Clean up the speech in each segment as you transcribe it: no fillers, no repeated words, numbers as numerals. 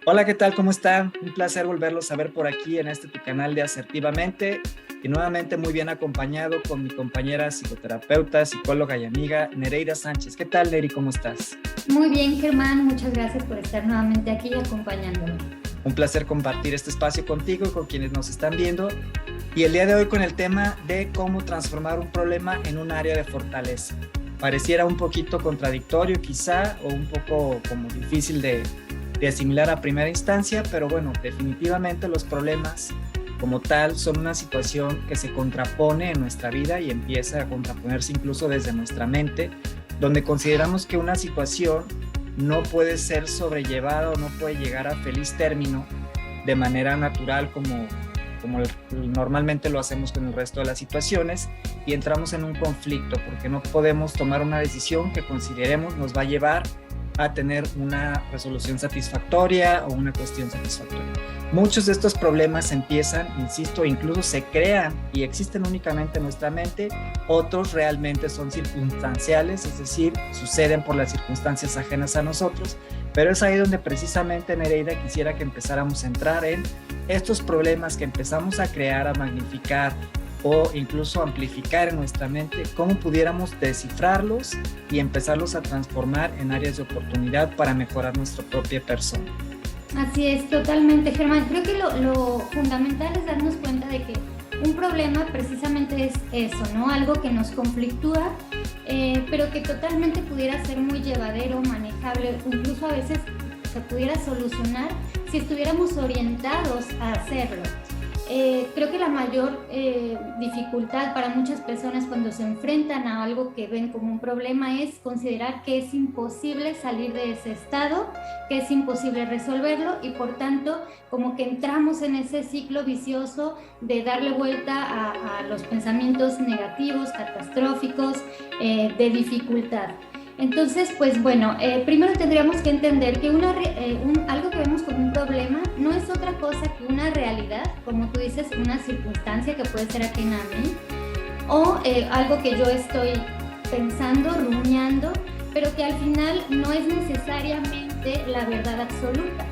Hola, ¿qué tal? ¿Cómo están? Un placer volverlos a ver por aquí en tu canal de Asertivamente y nuevamente muy bien acompañado con mi compañera psicoterapeuta, psicóloga y amiga Nereida Sánchez. ¿Qué tal, Neri? ¿Cómo estás? Muy bien, Germán, muchas gracias por estar nuevamente aquí acompañándome. Un placer compartir este espacio contigo y con quienes nos están viendo. Y el día de hoy con el tema de cómo transformar un problema en un área de fortaleza. Pareciera un poquito contradictorio quizá o un poco como difícil de asimilar a primera instancia, pero bueno, definitivamente los problemas como tal son una situación que se contrapone en nuestra vida y empieza a contraponerse incluso desde nuestra mente, donde consideramos que una situación no puede ser sobrellevada o no puede llegar a feliz término de manera natural como normalmente lo hacemos con el resto de las situaciones, y entramos en un conflicto porque no podemos tomar una decisión que consideremos nos va a llevar a tener una resolución satisfactoria o una cuestión satisfactoria. Muchos de estos problemas empiezan, insisto, incluso se crean y existen únicamente en nuestra mente. Otros realmente son circunstanciales, es decir, suceden por las circunstancias ajenas a nosotros, pero es ahí donde precisamente, Nereida, quisiera que empezáramos a entrar en estos problemas que empezamos a crear, a magnificar o incluso amplificar en nuestra mente, cómo pudiéramos descifrarlos y empezarlos a transformar en áreas de oportunidad para mejorar nuestra propia persona. Así es, totalmente, Germán. Creo que lo fundamental es darnos cuenta de que un problema precisamente es eso, ¿no? Algo que nos conflictúa, pero que totalmente pudiera ser muy llevadero, manejable, incluso a veces se pudiera solucionar si estuviéramos orientados a hacerlo. Creo que la mayor dificultad para muchas personas cuando se enfrentan a algo que ven como un problema es considerar que es imposible salir de ese estado, que es imposible resolverlo, y por tanto como que entramos en ese ciclo vicioso de darle vuelta a los pensamientos negativos, catastróficos, de dificultad. Entonces, pues bueno, primero tendríamos que entender que algo que vemos como un problema no es otra cosa que una realidad, como tú dices, una circunstancia que puede ser ajena a mí, o algo que yo estoy pensando, rumiando, pero que al final no es necesariamente la verdad absoluta.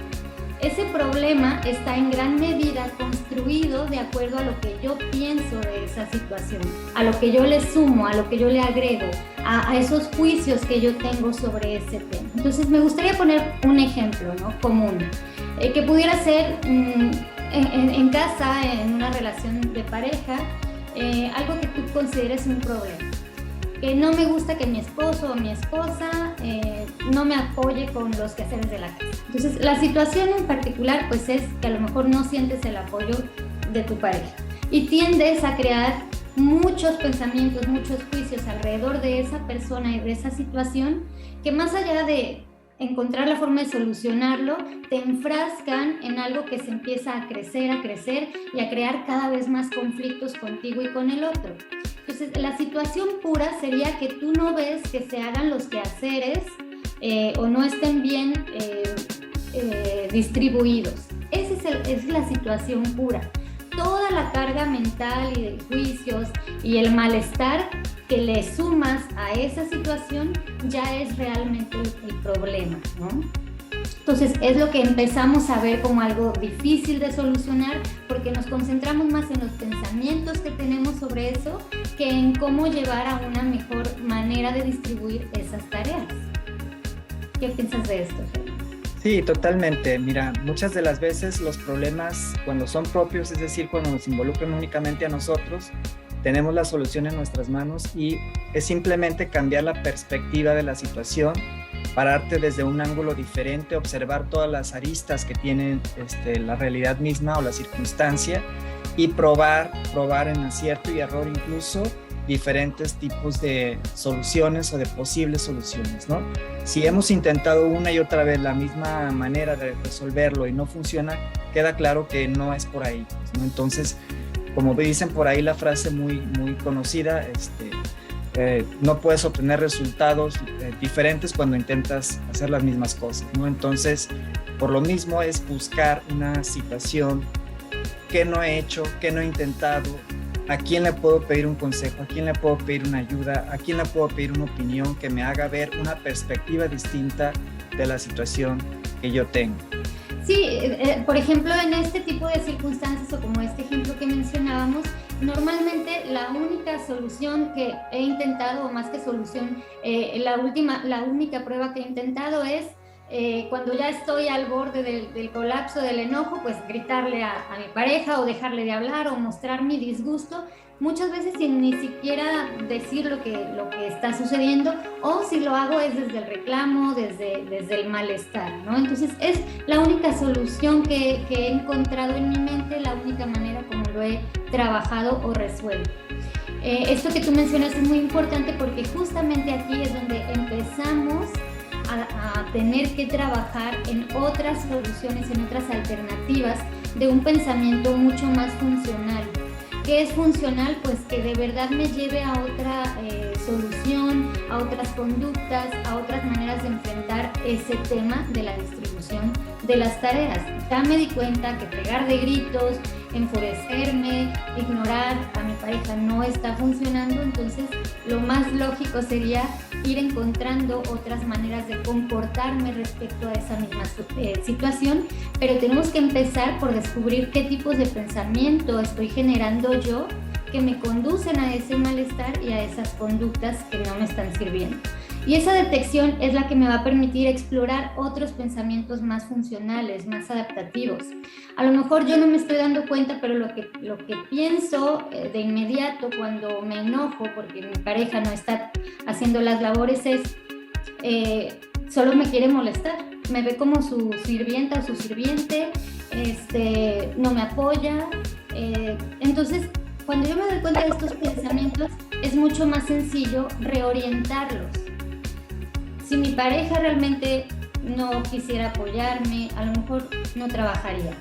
Ese problema está en gran medida construido de acuerdo a lo que yo pienso de esa situación, a lo que yo le sumo, a lo que yo le agrego, a esos juicios que yo tengo sobre ese tema. Entonces me gustaría poner un ejemplo, ¿no?, común, que pudiera ser en casa, en una relación de pareja, algo que tú consideres un problema. Que no me gusta que mi esposo o mi esposa no me apoye con los quehaceres de la casa. Entonces, la situación en particular pues es que a lo mejor no sientes el apoyo de tu pareja y tiendes a crear muchos pensamientos, muchos juicios alrededor de esa persona y de esa situación, que más allá de encontrar la forma de solucionarlo, te enfrascan en algo que se empieza a crecer y a crear cada vez más conflictos contigo y con el otro. Entonces, la situación pura sería que tú no ves que se hagan los quehaceres o no estén bien distribuidos. Esa es la situación pura. Toda la carga mental y de juicios y el malestar que le sumas a esa situación ya es realmente el problema, ¿no? Entonces es lo que empezamos a ver como algo difícil de solucionar, porque nos concentramos más en los pensamientos que tenemos sobre eso que en cómo llevar a una mejor manera de distribuir esas tareas. ¿Qué piensas de esto, Germán? Sí, totalmente. Mira, muchas de las veces los problemas, cuando son propios, es decir, cuando nos involucran únicamente a nosotros, tenemos la solución en nuestras manos y es simplemente cambiar la perspectiva de la situación, pararte desde un ángulo diferente, observar todas las aristas que tiene la realidad misma o la circunstancia y probar en acierto y error incluso diferentes tipos de soluciones o de posibles soluciones, ¿no? Si hemos intentado una y otra vez la misma manera de resolverlo y no funciona, queda claro que no es por ahí, ¿no? Entonces, como dicen por ahí la frase muy conocida, no puedes obtener resultados diferentes cuando intentas hacer las mismas cosas, ¿no? Entonces, por lo mismo es buscar una situación que no he hecho, que no he intentado, a quién le puedo pedir un consejo, a quién le puedo pedir una ayuda, a quién le puedo pedir una opinión que me haga ver una perspectiva distinta de la situación que yo tengo. Sí, por ejemplo, en este tipo de circunstancias o como este ejemplo que mencionábamos, normalmente la única solución que he intentado, o más que solución, la única prueba que he intentado es cuando ya estoy al borde del colapso, del enojo, pues gritarle a mi pareja o dejarle de hablar o mostrar mi disgusto, muchas veces sin ni siquiera decir lo que está sucediendo, o si lo hago es desde el reclamo, desde el malestar, ¿no? Entonces es la única solución que he encontrado en mi mente, la única manera como lo he trabajado o resuelto. Esto que tú mencionas es muy importante porque justamente aquí es donde empezamos a tener que trabajar en otras soluciones, en otras alternativas de un pensamiento mucho más funcional. ¿Qué es funcional? Pues que de verdad me lleve a otra solución, a otras conductas, a otras maneras de enfrentar ese tema de la distribución de las tareas. Ya me di cuenta que pegar de gritos, enfurecerme, ignorar a mi pareja no está funcionando, entonces lo más lógico sería ir encontrando otras maneras de comportarme respecto a esa misma situación, pero tenemos que empezar por descubrir qué tipos de pensamiento estoy generando yo que me conducen a ese malestar y a esas conductas que no me están sirviendo. Y esa detección es la que me va a permitir explorar otros pensamientos más funcionales, más adaptativos. A lo mejor yo no me estoy dando cuenta, pero lo que pienso de inmediato cuando me enojo porque mi pareja no está haciendo las labores es, solo me quiere molestar, me ve como su sirvienta o su sirviente, no me apoya. Entonces, cuando yo me doy cuenta de estos pensamientos, es mucho más sencillo reorientarlos. Si mi pareja realmente no quisiera apoyarme, a lo mejor no trabajaría,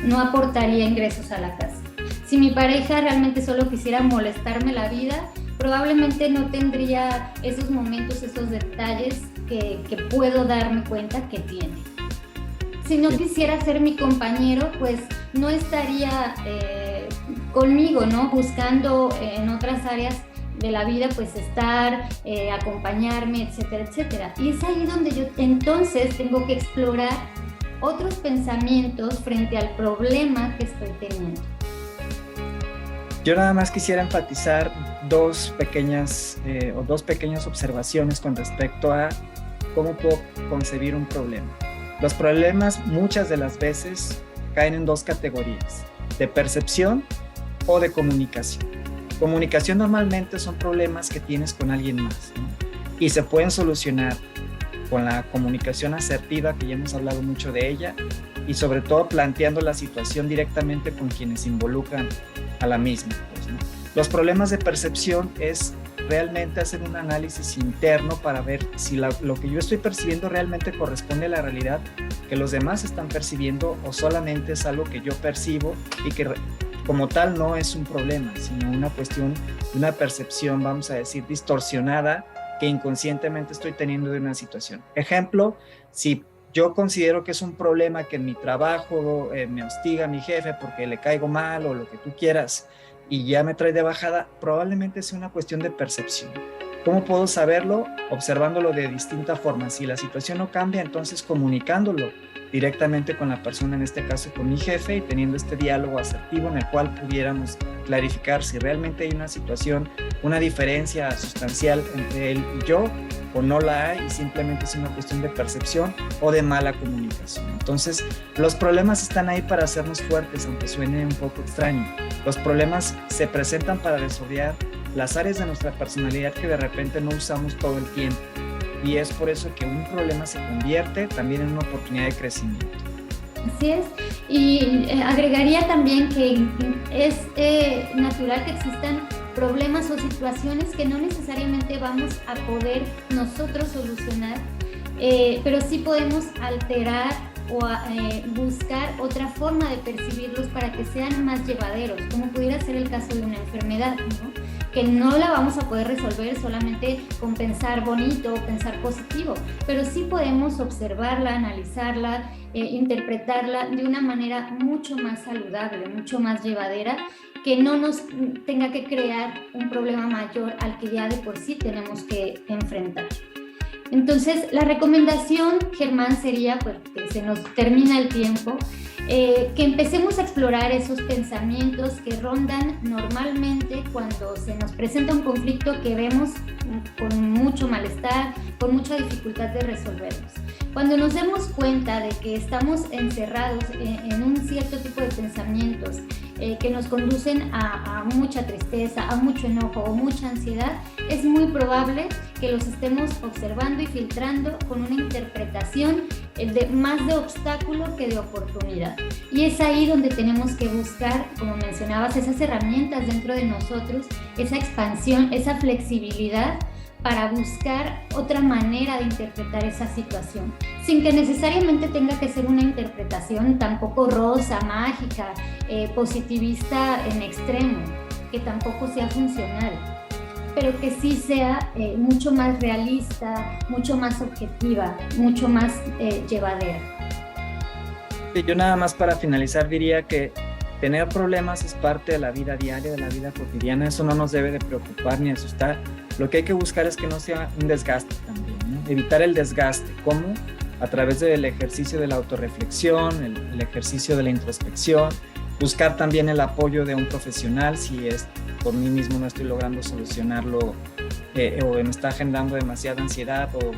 no aportaría ingresos a la casa. Si mi pareja realmente solo quisiera molestarme la vida, probablemente no tendría esos momentos, esos detalles que puedo darme cuenta que tiene. Si no quisiera ser mi compañero, pues no estaría conmigo, ¿no? Buscando en otras áreas de la vida, pues estar, acompañarme, etcétera, etcétera. Y es ahí donde yo entonces tengo que explorar otros pensamientos frente al problema que estoy teniendo. Yo nada más quisiera enfatizar dos pequeñas observaciones con respecto a cómo puedo concebir un problema. Los problemas muchas de las veces caen en dos categorías, de percepción o de comunicación. Comunicación normalmente son problemas que tienes con alguien más, ¿no? Y se pueden solucionar con la comunicación asertiva, que ya hemos hablado mucho de ella, y sobre todo planteando la situación directamente con quienes involucran a la misma, pues, ¿no? Los problemas de percepción es realmente hacer un análisis interno para ver si lo que yo estoy percibiendo realmente corresponde a la realidad que los demás están percibiendo o solamente es algo que yo percibo y que como tal no es un problema, sino una cuestión, una percepción, vamos a decir, distorsionada que inconscientemente estoy teniendo de una situación. Ejemplo, si yo considero que es un problema que en mi trabajo me hostiga a mi jefe porque le caigo mal o lo que tú quieras y ya me trae de bajada, probablemente sea una cuestión de percepción. ¿Cómo puedo saberlo? Observándolo de distinta forma. Si la situación no cambia, entonces comunicándolo directamente con la persona, en este caso con mi jefe, y teniendo este diálogo asertivo en el cual pudiéramos clarificar si realmente hay una situación, una diferencia sustancial entre él y yo, o no la hay y simplemente es una cuestión de percepción o de mala comunicación. Entonces, los problemas están ahí para hacernos fuertes, aunque suene un poco extraño. Los problemas se presentan para desarrollar las áreas de nuestra personalidad que de repente no usamos todo el tiempo. Y es por eso que un problema se convierte también en una oportunidad de crecimiento. Así es, y agregaría también que es natural que existan problemas o situaciones que no necesariamente vamos a poder nosotros solucionar, pero sí podemos alterar o buscar otra forma de percibirlos para que sean más llevaderos, como pudiera ser el caso de una enfermedad, ¿no? Que no la vamos a poder resolver solamente con pensar bonito o pensar positivo, pero sí podemos observarla, analizarla, interpretarla de una manera mucho más saludable, mucho más llevadera, que no nos tenga que crear un problema mayor al que ya de por sí tenemos que enfrentar. Entonces, la recomendación, Germán, sería, pues, que se nos termina el tiempo, que empecemos a explorar esos pensamientos que rondan normalmente cuando se nos presenta un conflicto que vemos con mucho malestar, con mucha dificultad de resolverlos. Cuando nos demos cuenta de que estamos encerrados en un cierto tipo de pensamientos que nos conducen a mucha tristeza, a mucho enojo o mucha ansiedad, es muy probable que los estemos observando y filtrando con una interpretación más de obstáculo que de oportunidad. Y es ahí donde tenemos que buscar, como mencionabas, esas herramientas dentro de nosotros, esa expansión, esa flexibilidad para buscar otra manera de interpretar esa situación, sin que necesariamente tenga que ser una interpretación tampoco rosa, mágica, positivista en extremo, que tampoco sea funcional, pero que sí sea mucho más realista, mucho más objetiva, mucho más llevadera. Yo nada más para finalizar diría que tener problemas es parte de la vida diaria, de la vida cotidiana. Eso no nos debe de preocupar ni asustar. Lo que hay que buscar es que no sea un desgaste también, ¿no? Evitar el desgaste. ¿Cómo? A través del ejercicio de la autorreflexión, el ejercicio de la introspección, buscar también el apoyo de un profesional si es por mí mismo no estoy logrando solucionarlo o me está generando demasiada ansiedad o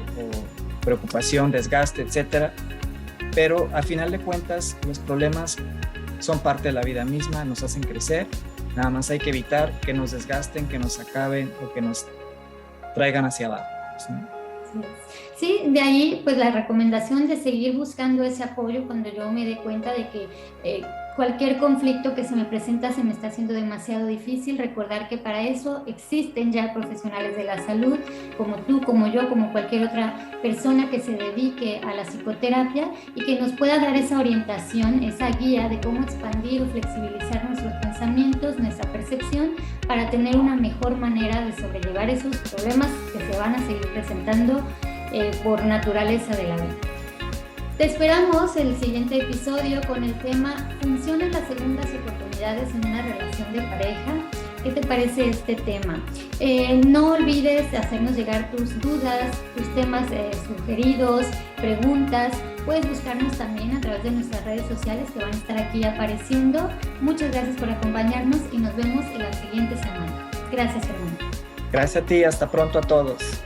preocupación, desgaste, etcétera. Pero a final de cuentas los problemas son parte de la vida misma, nos hacen crecer, nada más hay que evitar que nos desgasten, que nos acaben o que nos traigan hacia abajo, ¿sí? Sí, de ahí pues la recomendación de seguir buscando ese apoyo cuando yo me dé cuenta de que cualquier conflicto que se me presenta se me está haciendo demasiado difícil, recordar que para eso existen ya profesionales de la salud, como tú, como yo, como cualquier otra persona que se dedique a la psicoterapia y que nos pueda dar esa orientación, esa guía de cómo expandir o flexibilizar nuestros pensamientos, nuestra percepción, para tener una mejor manera de sobrellevar esos problemas que se van a seguir presentando por naturaleza de la vida. Te esperamos el siguiente episodio con el tema ¿funcionan las segundas oportunidades en una relación de pareja? ¿Qué te parece este tema? No olvides hacernos llegar tus dudas, tus temas sugeridos, preguntas. Puedes buscarnos también a través de nuestras redes sociales que van a estar aquí apareciendo. Muchas gracias por acompañarnos y nos vemos en la siguiente semana. Gracias, Germán. Gracias a ti, hasta pronto a todos.